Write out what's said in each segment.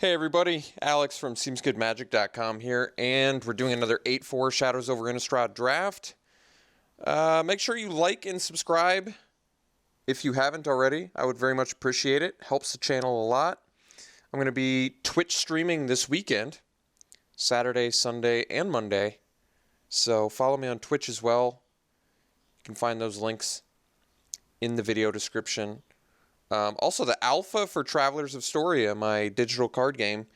Hey everybody, Alex from SeemsGoodMagic.com here, and we're doing another 8-4 Shadows over Innistrad draft. Make sure you like and subscribe if you haven't already. I would very much appreciate it. Helps the channel a lot. I'm going to be Twitch streaming this weekend, Saturday, Sunday, and Monday. So follow me on Twitch as well. You can find those links in the video description. Also, the alpha for Travelers of Storia, my digital card game,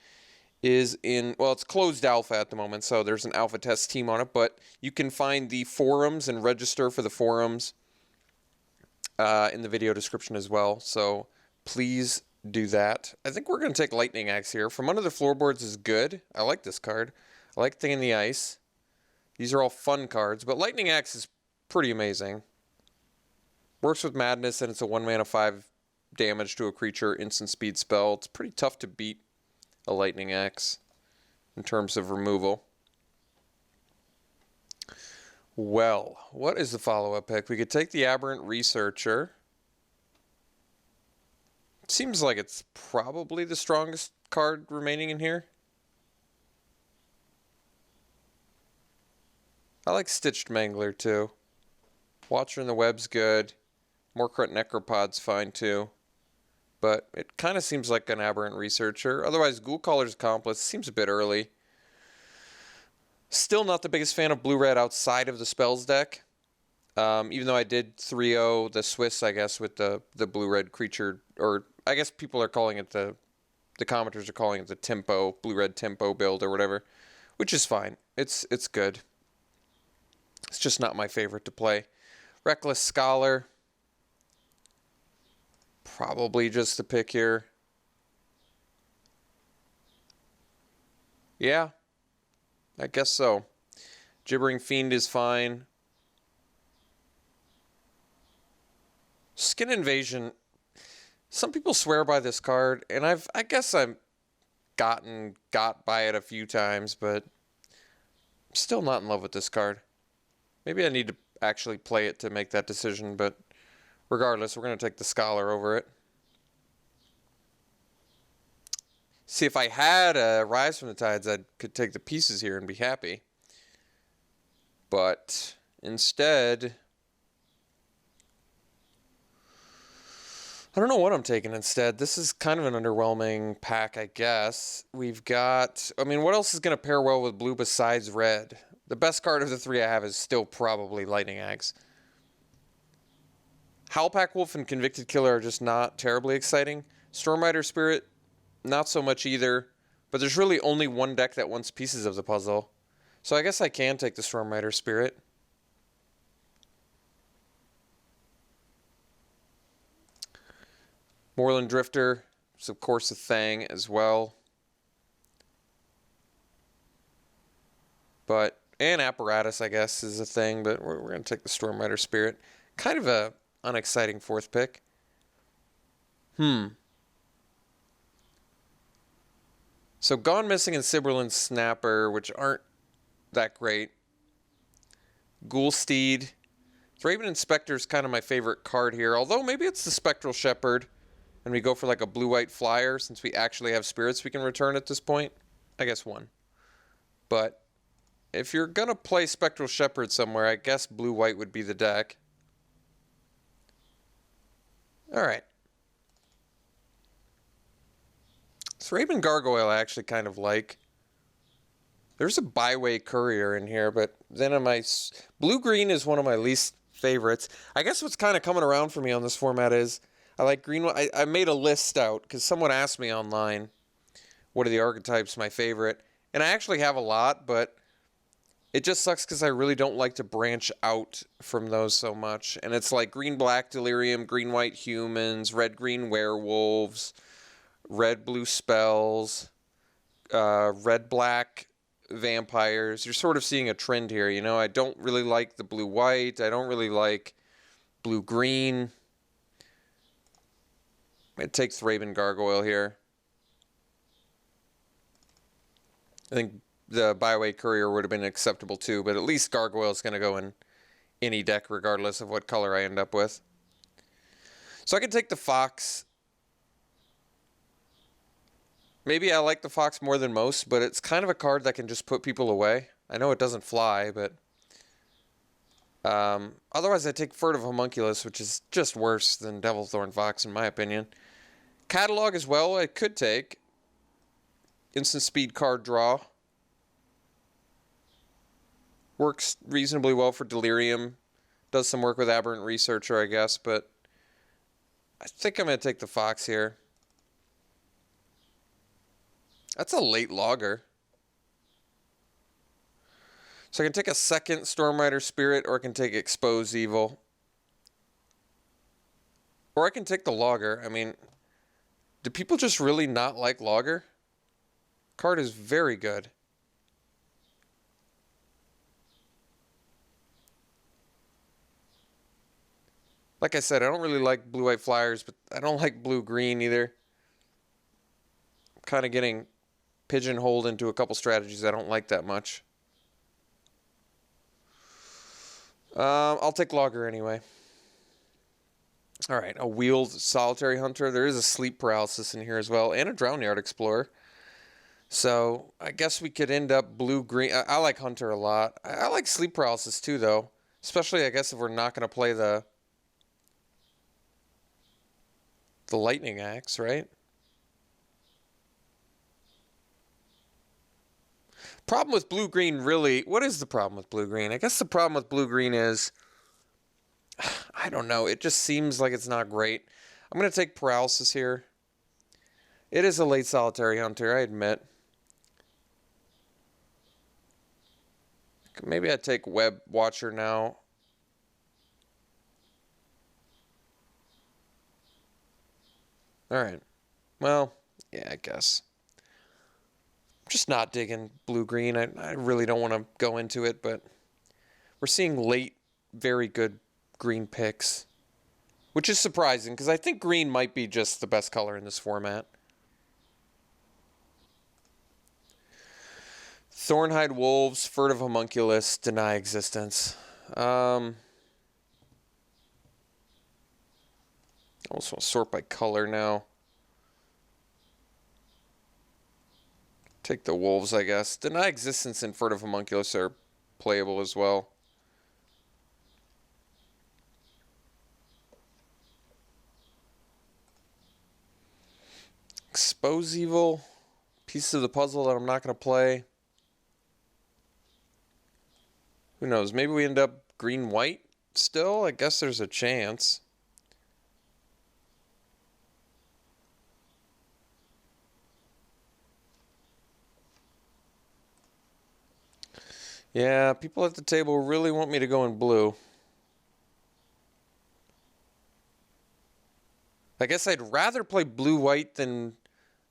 is in, well, it's closed alpha at the moment, so there's an alpha test team on it, but you can find the forums and register for the forums in the video description as well, so please do that. I think we're going to take Lightning Axe here. From Under the Floorboards is good. I like this card. I like Thing in the Ice. These are all fun cards, but Lightning Axe is pretty amazing. Works with Madness, and it's a 1-mana 5 damage to a creature, instant speed spell. It's pretty tough to beat a Lightning Axe in terms of removal. Well, what is the follow-up pick? We could take the Aberrant Researcher. Seems like it's probably the strongest card remaining in here. I like Stitched Mangler too. Watcher in the Web's good. Morkrut Necropod's fine too. But it kind of seems like an Aberrant Researcher. Otherwise, Ghoulcaller's Accomplice seems a bit early. Still not the biggest fan of blue-red outside of the spells deck. Even though I did 3-0 the Swiss, I guess, with the blue-red creature. Or I guess people are calling it the commenters are calling it the tempo, blue-red tempo build or whatever. Which is fine. It's good. It's just not my favorite to play. Reckless Scholar. Probably just a pick here. Yeah, I guess so. Gibbering Fiend is fine. Skin Invasion. Some people swear by this card, and I guess I've got by it a few times, but I'm still not in love with this card. Maybe I need to actually play it to make that decision, but regardless, we're going to take the Scholar over it. See, if I had a Rise from the Tides, I could take the pieces here and be happy. But instead, I don't know what I'm taking instead. This is kind of an underwhelming pack, I guess. We've got, I mean, what else is going to pair well with blue besides red? The best card of the three I have is still probably Lightning Axe. Howlpack Wolf and Convicted Killer are just not terribly exciting. Stormrider Spirit, not so much either. But there's really only one deck that wants pieces of the puzzle. So I guess I can take the Stormrider Spirit. Moorland Drifter is of course a thing as well. But, and Apparatus I guess is a thing, but we're going to take the Stormrider Spirit. Kind of a unexciting fourth pick. So Gone Missing and Sibberlin Snapper, which aren't that great. Ghoulsteed. Thraben Inspector is kind of my favorite card here, although maybe it's the Spectral Shepherd, and we go for like a blue-white flyer since we actually have spirits we can return at this point. I guess one. But if you're going to play Spectral Shepherd somewhere, I guess blue-white would be the deck. Alright. Thraben Gargoyle I actually kind of like. There's a Byway Courier in here, but then blue-green is one of my least favorites. I guess what's kind of coming around for me on this format is I like green. I made a list out because someone asked me online what are the archetypes my favorite. And I actually have a lot, but it just sucks because I really don't like to branch out from those so much. And it's like green-black Delirium, green-white Humans, red-green Werewolves, red-blue Spells, red-black Vampires. You're sort of seeing a trend here, you know? I don't really like the blue-white. I don't really like blue-green. I'm going to take Thraben Gargoyle here. I think the Byway Courier would have been acceptable too, but at least Gargoyle is going to go in any deck regardless of what color I end up with. So I can take the Fox. Maybe I like the Fox more than most, but it's kind of a card that can just put people away. I know it doesn't fly, but otherwise I take Furtive Homunculus, which is just worse than Devilthorn Fox in my opinion. Catalog as well, I could take. Instant speed card draw. Works reasonably well for Delirium. Does some work with Aberrant Researcher, I guess, but I think I'm going to take the Fox here. That's a late logger. So I can take a second Stormrider Spirit, or I can take Expose Evil. Or I can take the logger. I mean, do people just really not like logger? Card is very good. Like I said, I don't really like blue-white flyers, but I don't like blue-green either. I'm kind of getting pigeonholed into a couple strategies I don't like that much. I'll take logger anyway. All right, a wheeled solitary hunter. There is a sleep paralysis in here as well, and a drown yard explorer. So I guess we could end up blue-green. I like hunter a lot. I like sleep paralysis too, though. Especially, I guess, if we're not going to play the lightning axe, right? Problem with blue-green, really, what is the problem with blue-green? I guess the problem with blue-green is, I don't know, it just seems like it's not great. I'm going to take paralysis here. It is a late solitary hunter, I admit. Maybe I'd take Web Watcher now. Alright. Well, yeah, I guess. I'm just not digging blue-green. I really don't want to go into it, but we're seeing late, very good green picks. Which is surprising, because I think green might be just the best color in this format. Thornhide Wolves, Furtive Homunculus, Deny Existence. I also want to sort by color now. Take the Wolves, I guess. Deny Existence and Furtive Homunculus are playable as well. Expose Evil. Piece of the puzzle that I'm not going to play. Who knows? Maybe we end up green-white still? I guess there's a chance. Yeah, people at the table really want me to go in blue. I guess I'd rather play blue-white than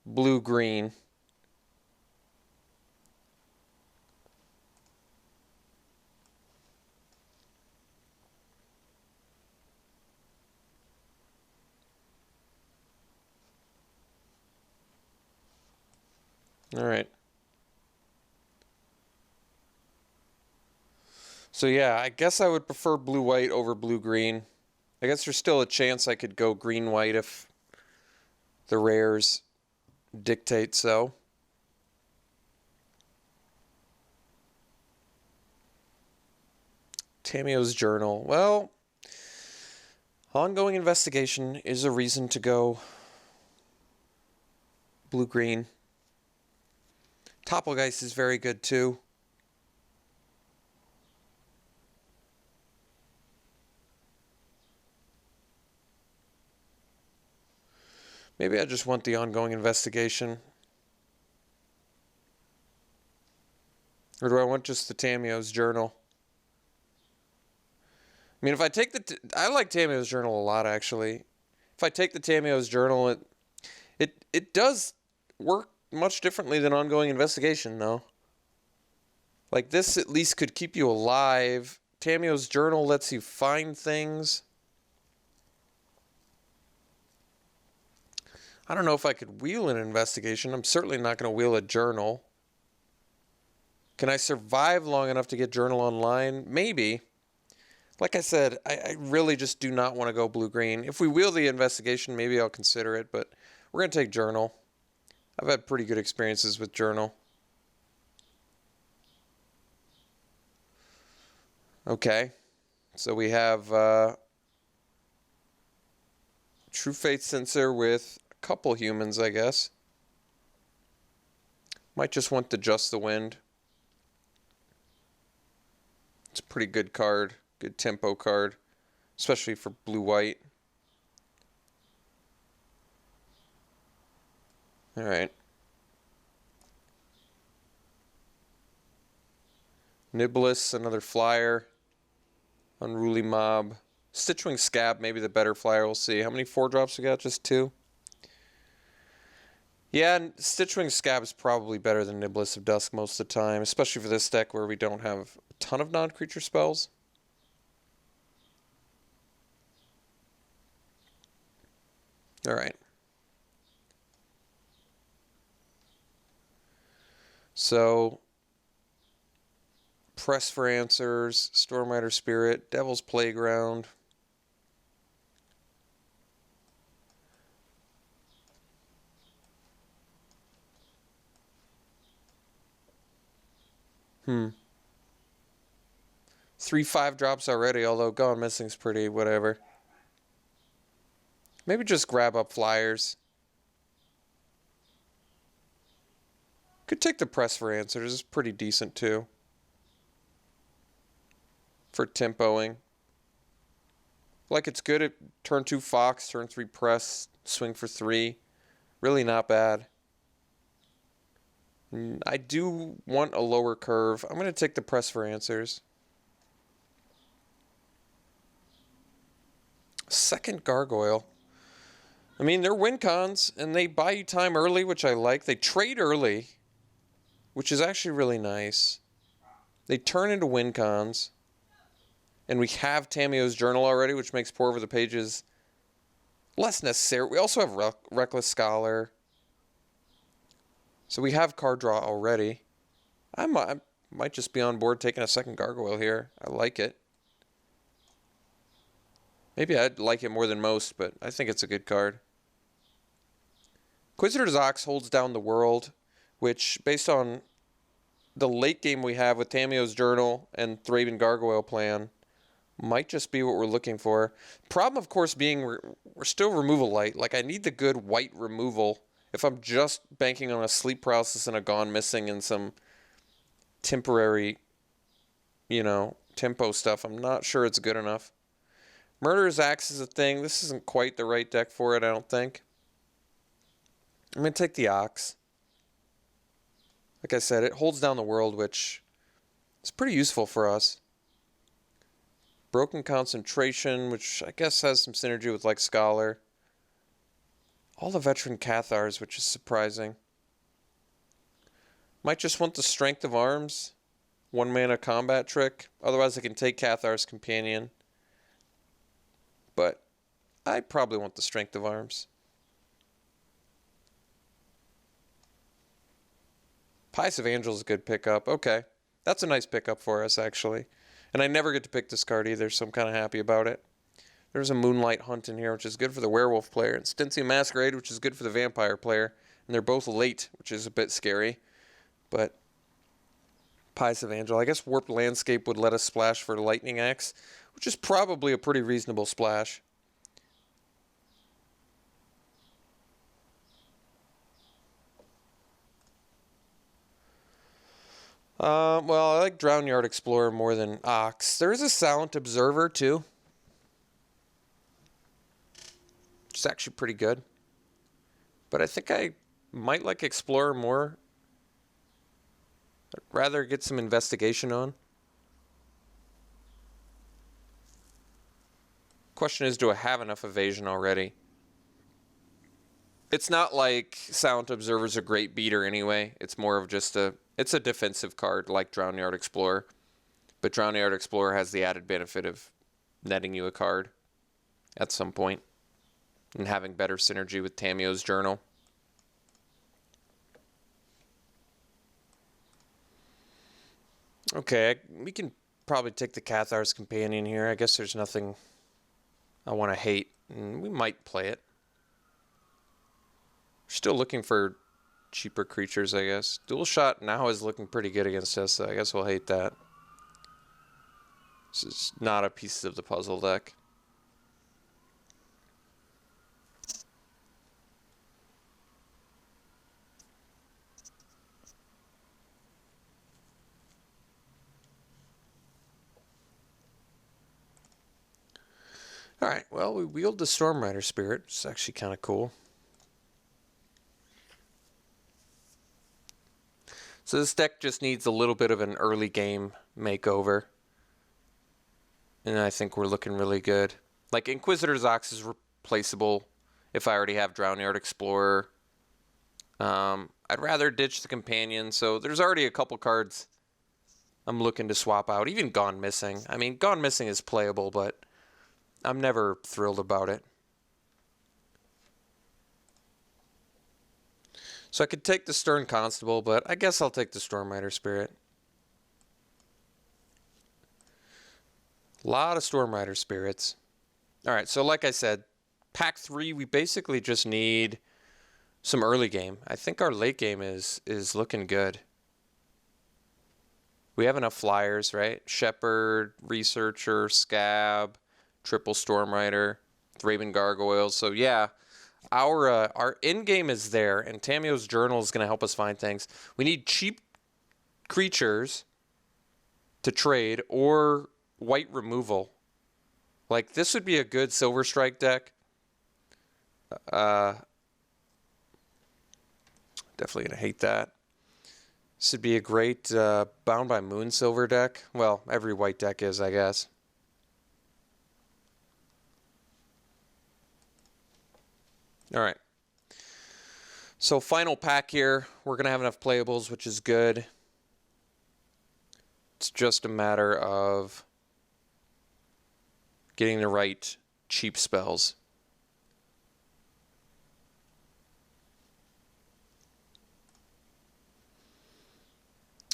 blue-green. All right. So yeah, I guess I would prefer blue-white over blue-green. I guess there's still a chance I could go green-white if the rares dictate so. Tamio's Journal. Well, ongoing investigation is a reason to go blue-green. Topplegeist is very good too. Maybe I just want the ongoing investigation. Or do I want just the Tamio's Journal? I mean, if I take I like Tamio's Journal a lot, actually. If I take the Tamio's Journal, it does work much differently than ongoing investigation, though. Like, this at least could keep you alive. Tamio's Journal lets you find things. I don't know if I could wheel an investigation. I'm certainly not going to wheel a journal. Can I survive long enough to get journal online? Maybe. Like I said, I really just do not want to go blue-green. If we wheel the investigation, maybe I'll consider it, but we're going to take journal. I've had pretty good experiences with Journal. Okay, so we have True Faith Sensor with a couple humans, I guess. Might just want to Just the Wind. It's a pretty good card, good tempo card, especially for blue-white. All right. Niblis, another flyer. Unruly Mob. Stitchwing Scab, maybe the better flyer. We'll see. How many 4-drops we got? Just 2? Yeah, Stitchwing Scab is probably better than Niblis of Dusk most of the time, especially for this deck where we don't have a ton of non-creature spells. All right. So, Press for Answers, Stormrider Spirit, Devil's Playground. Three 5-drops already, although Gone Missing's pretty whatever. Maybe just grab up flyers. Could take the Press for Answers, it's pretty decent too. For tempoing. Like it's good at turn 2 Fox, turn 3 Press, swing for 3. Really not bad. I do want a lower curve. I'm going to take the Press for Answers. Second Gargoyle. I mean, they're win cons, and they buy you time early, which I like. They trade early, which is actually really nice. They turn into win cons. And we have Tamiyo's Journal already, which makes Pour Over the Pages less necessary. We also have Reckless Scholar. So we have card draw already. I might just be on board taking a second Gargoyle here. I like it. Maybe I'd like it more than most, but I think it's a good card. Inquisitor's Ox holds down the world, which, based on the late game we have with Tamiyo's Journal and Thraben Gargoyle plan, might just be what we're looking for. Problem, of course, being we're still removal light. Like, I need the good white removal. If I'm just banking on a Sleep Paralysis and a Gone Missing and some temporary, tempo stuff, I'm not sure it's good enough. Murderer's Axe is a thing. This isn't quite the right deck for it, I don't think. I'm going to take the Ox. Like I said, it holds down the world, which is pretty useful for us. Broken Concentration, which I guess has some synergy with, like, Scholar. All the Veteran Cathars, which is surprising. Might just want the Strength of Arms. 1-mana combat trick. Otherwise, I can take Cathar's Companion. But I probably want the Strength of Arms. Pious Evangel is a good pickup. Okay. That's a nice pickup for us, actually. And I never get to pick this card either, so I'm kind of happy about it. There's a Moonlight Hunt in here, which is good for the Werewolf player. And Styncian Masquerade, which is good for the Vampire player. And they're both late, which is a bit scary. But Pious Evangel. I guess Warped Landscape would let us splash for Lightning Axe, which is probably a pretty reasonable splash. Well, I like Drownyard Explorer more than Ox. There is a Silent Observer, too. Which is actually pretty good. But I think I might like Explorer more. I'd rather get some investigation on. Question is, do I have enough evasion already? It's not like Silent Observer's a great beater anyway. It's more of just it's a defensive card like Drownyard Explorer. But Drownyard Explorer has the added benefit of netting you a card at some point and having better synergy with Tamiyo's Journal. Okay, we can probably take the Cathar's Companion here. I guess there's nothing I want to hate. We might play it. Still looking for cheaper creatures, I guess. Dual shot now is looking pretty good against us, so I guess we'll hate that. This is not a piece of the puzzle deck. Alright, well, we wield the Storm Rider Spirit. It's actually kind of cool. So this deck just needs a little bit of an early game makeover. And I think we're looking really good. Like, Inquisitor's Ox is replaceable if I already have Drownyard Explorer. I'd rather ditch the Companion, so there's already a couple cards I'm looking to swap out. Even Gone Missing. I mean, Gone Missing is playable, but I'm never thrilled about it. So I could take the Stern Constable, but I guess I'll take the Storm Rider Spirit. A lot of Storm Rider Spirits. Alright, so like I said, pack 3, we basically just need some early game. I think our late game is looking good. We have enough flyers, right? Shepherd, Researcher, Scab, Triple Storm Rider, Thraben Gargoyles. So yeah, our in-game is there, and Tamio's Journal is going to help us find things. We need cheap creatures to trade or white removal. Like, this would be a good Silver Strike deck. Definitely going to hate that. This would be a great Bound by Moon Silver deck. Well, every white deck is, I guess. Alright. So final pack here. We're going to have enough playables, which is good. It's just a matter of getting the right cheap spells.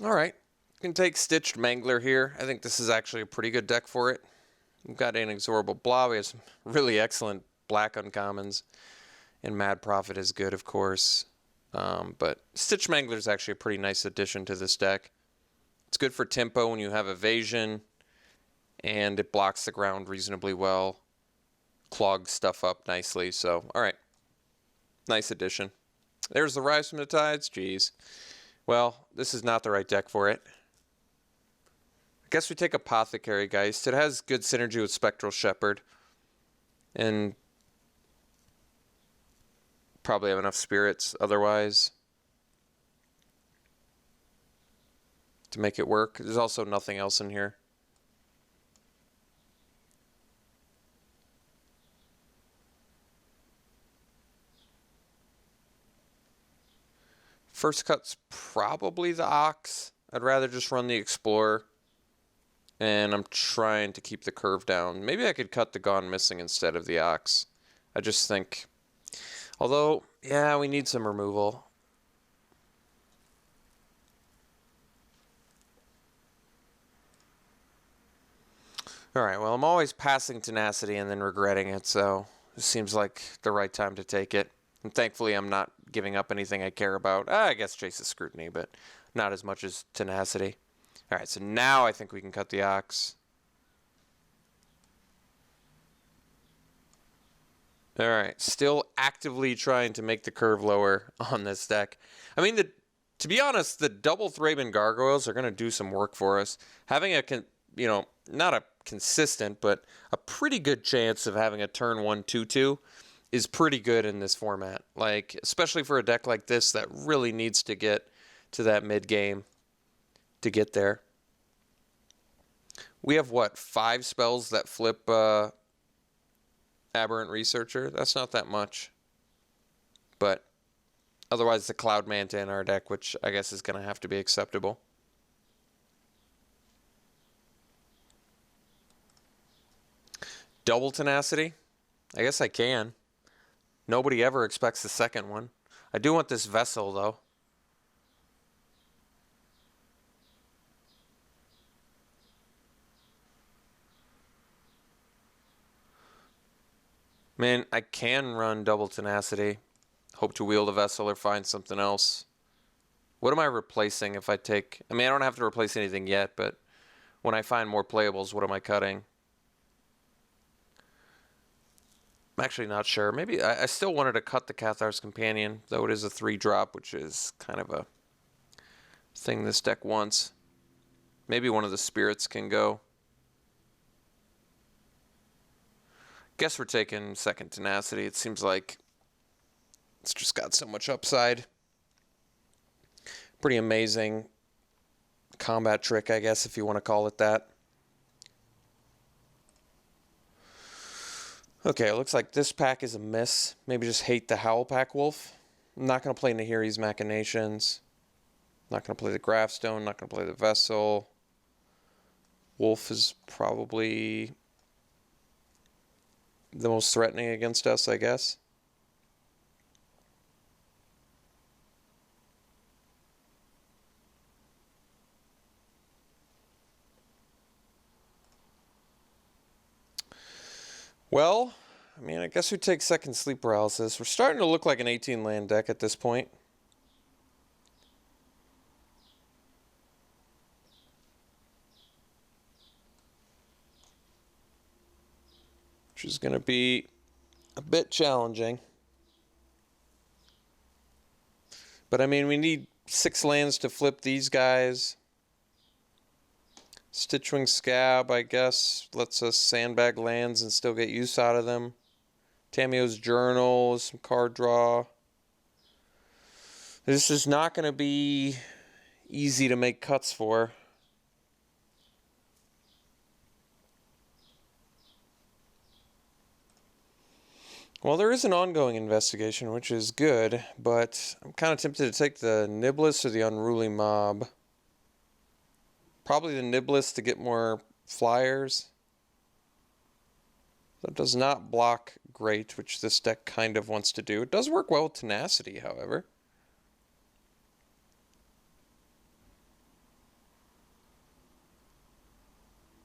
Alright. Can take Stitched Mangler here. I think this is actually a pretty good deck for it. We've got Inexorable Blah. We have some really excellent black uncommons. And Mad Prophet is good, of course. But Stitched Mangler is actually a pretty nice addition to this deck. It's good for tempo when you have evasion. And it blocks the ground reasonably well. Clogs stuff up nicely. So, alright. Nice addition. There's the Rise from the Tides. Jeez. Well, this is not the right deck for it. I guess we take Apothecary Geist. It has good synergy with Spectral Shepherd. And probably have enough spirits otherwise to make it work. There's also nothing else in here. First cut's probably the Ox. I'd rather just run the Explorer. And I'm trying to keep the curve down. Maybe I could cut the Gone Missing instead of the Ox. I just think... Although, yeah, we need some removal. Alright, well, I'm always passing Tenacity and then regretting it, so it seems like the right time to take it. And thankfully, I'm not giving up anything I care about. I guess Chase's Scrutiny, but not as much as Tenacity. Alright, so now I think we can cut the Ox. Alright, still actively trying to make the curve lower on this deck. I mean, to be honest, the double Thraben Gargoyles are going to do some work for us. Having a, not a consistent, but a pretty good chance of having a turn 1 2/2 is pretty good in this format. Like, especially for a deck like this that really needs to get to that mid game to get there. We have, what, 5 spells that flip Aberrant Researcher? That's not that much. But otherwise, the Cloud Manta in our deck, which I guess is going to have to be acceptable. Double Tenacity? I guess I can. Nobody ever expects the second one. I do want this Vessel, though. Man, I can run Double Tenacity. Hope to wield a vessel or find something else. What am I replacing if I take... I mean, I don't have to replace anything yet, but when I find more playables, what am I cutting? I'm actually not sure. Maybe I still wanted to cut the Cathar's Companion, though it is a 3-drop, which is kind of a thing this deck wants. Maybe one of the spirits can go. Guess we're taking second Tenacity. It seems like it's just got so much upside. Pretty amazing combat trick, I guess, if you want to call it that. Okay, it looks like this pack is a miss. Maybe just hate the Howl Pack Wolf. I'm not going to play Nahiri's Machinations. Not going to play the Graphstone. Not going to play the Vessel. Wolf is probably the most threatening against us, I guess. Well, I mean, I guess we take second Sleep Paralysis. We're starting to look like an 18-land deck at this point. Which is going to be a bit challenging. But, I mean, we need 6 lands to flip these guys. Stitchwing Scab, I guess, lets us sandbag lands and still get use out of them. Tamiyo's Journal, some card draw. This is not going to be easy to make cuts for. Well, there is an ongoing investigation, which is good, but I'm kind of tempted to take the Niblis or the Unruly Mob. Probably the Niblis to get more flyers. That does not block great, which this deck kind of wants to do. It does work well with Tenacity, however.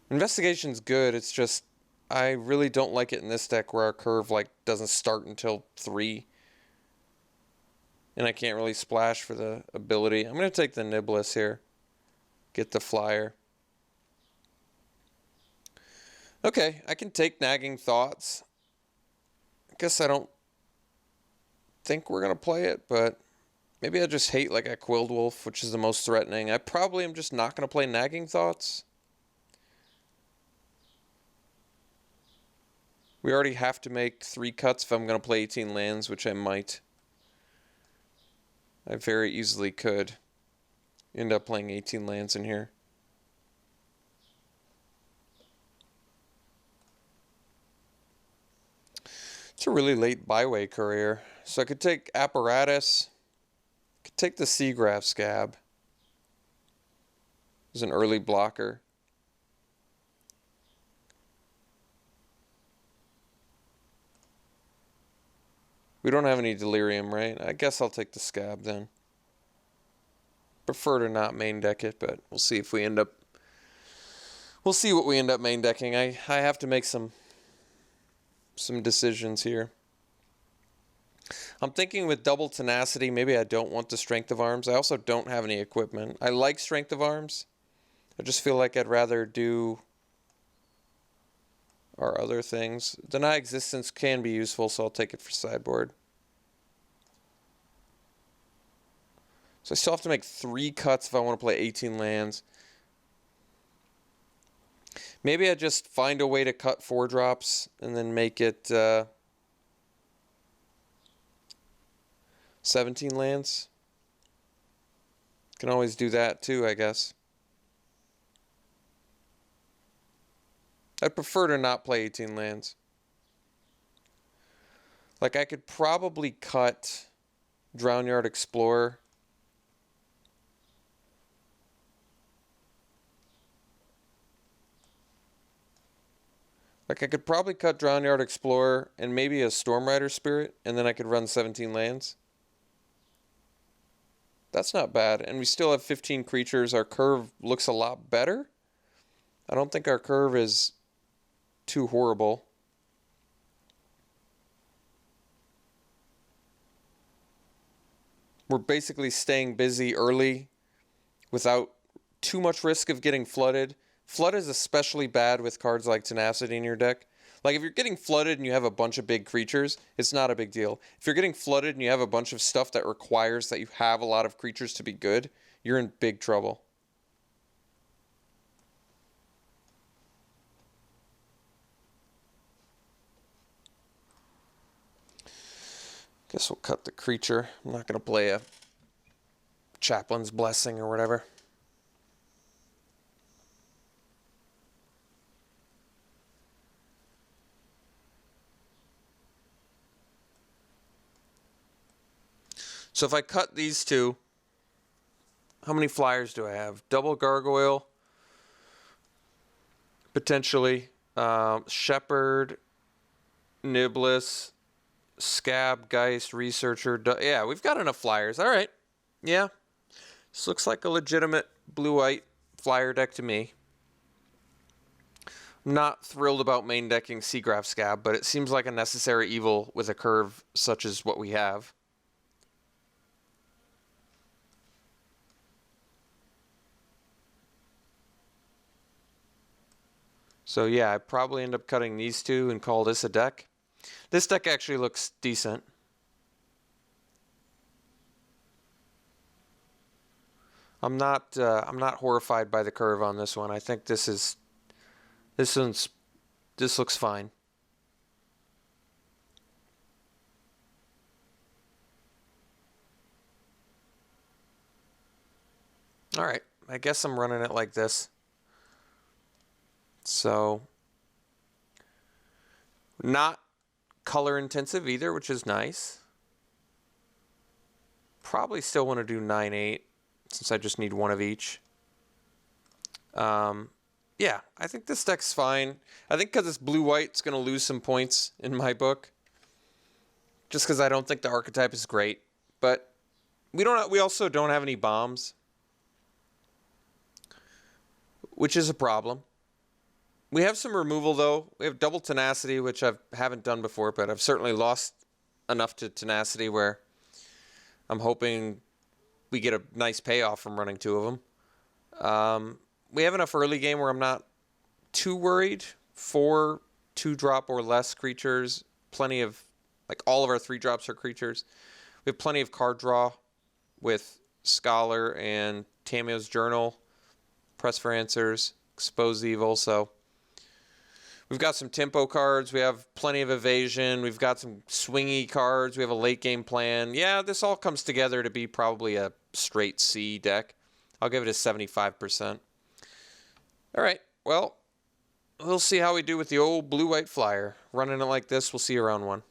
Investigation's good, it's just I really don't like it in this deck where our curve like doesn't start until 3. And I can't really splash for the ability. I'm going to take the Niblis here. Get the flyer. Okay, I can take Nagging Thoughts. I guess I don't think we're going to play it, but maybe I just hate like a Quilled Wolf, which is the most threatening. I probably am just not going to play Nagging Thoughts. We already have to make 3 cuts if I'm going to play 18 lands, which I might. I very easily could end up playing 18 lands in here. It's a really late byway courier. So I could take Apparatus. Could take the Seagraph Scab. It's an early blocker. We don't have any Delirium, right? I guess I'll take the Scab then. Prefer to not main deck it, but we'll see if we end up... We'll see what we end up main decking. I have to make some decisions here. I'm thinking with double Tenacity, maybe I don't want the Strength of Arms. I also don't have any equipment. I like Strength of Arms. I just feel like I'd rather do our other things. Deny Existence can be useful, so I'll take it for sideboard. So I still have to make 3 cuts if I want to play 18 lands. Maybe I just find a way to cut 4 drops and then make it 17 lands. Can always do that too, I guess. I'd prefer to not play 18 lands. Like, I could probably cut Drownyard Explorer. Like, I could probably cut Drownyard Explorer and maybe a Stormrider Spirit, and then I could run 17 lands. That's not bad. And we still have 15 creatures. Our curve looks a lot better. I don't think our curve is too horrible. We're basically staying busy early without too much risk of getting flooded. Flood is especially bad with cards like Tenacity in your deck. Like, if you're getting flooded and you have a bunch of big creatures, it's not a big deal. If you're getting flooded and you have a bunch of stuff that requires that you have a lot of creatures to be good, you're in big trouble. Guess we'll cut the creature. I'm not going to play a Chaplain's Blessing or whatever. So if I cut these two, how many flyers do I have? Double Gargoyle, potentially. Shepherd, Niblis, Scab, Geist, Researcher. Yeah, we've got enough flyers. All right. Yeah. This looks like a legitimate blue-white flyer deck to me. I'm not thrilled about main decking Seagraph Scab, but it seems like a necessary evil with a curve such as what we have. So yeah, I probably end up cutting these two and call this a deck. This deck actually looks decent. I'm not horrified by the curve on this one. I think this looks fine. All right, I guess I'm running it like this. So, not color intensive either, which is nice. Probably still want to do 9/8 since I just need one of each. Yeah, I think this deck's fine. I think because it's blue-white, it's going to lose some points in my book. Just because I don't think the archetype is great. But we also don't have any bombs, which is a problem. We have some removal, though. We have double Tenacity, which I haven't done before, but I've certainly lost enough to Tenacity where I'm hoping we get a nice payoff from running two of them. We have enough early game where I'm not too worried. 4 2-drop or less creatures. Plenty of, like, all of our 3-drops are creatures. We have plenty of card draw with Scholar and Tamio's Journal. Press for Answers. Expose Evil, so... We've got some tempo cards. We have plenty of evasion. We've got some swingy cards. We have a late game plan. Yeah, this all comes together to be probably a straight C deck. I'll give it a 75%. All right, well, we'll see how we do with the old blue-white flyer. Running it like this, we'll see you around one.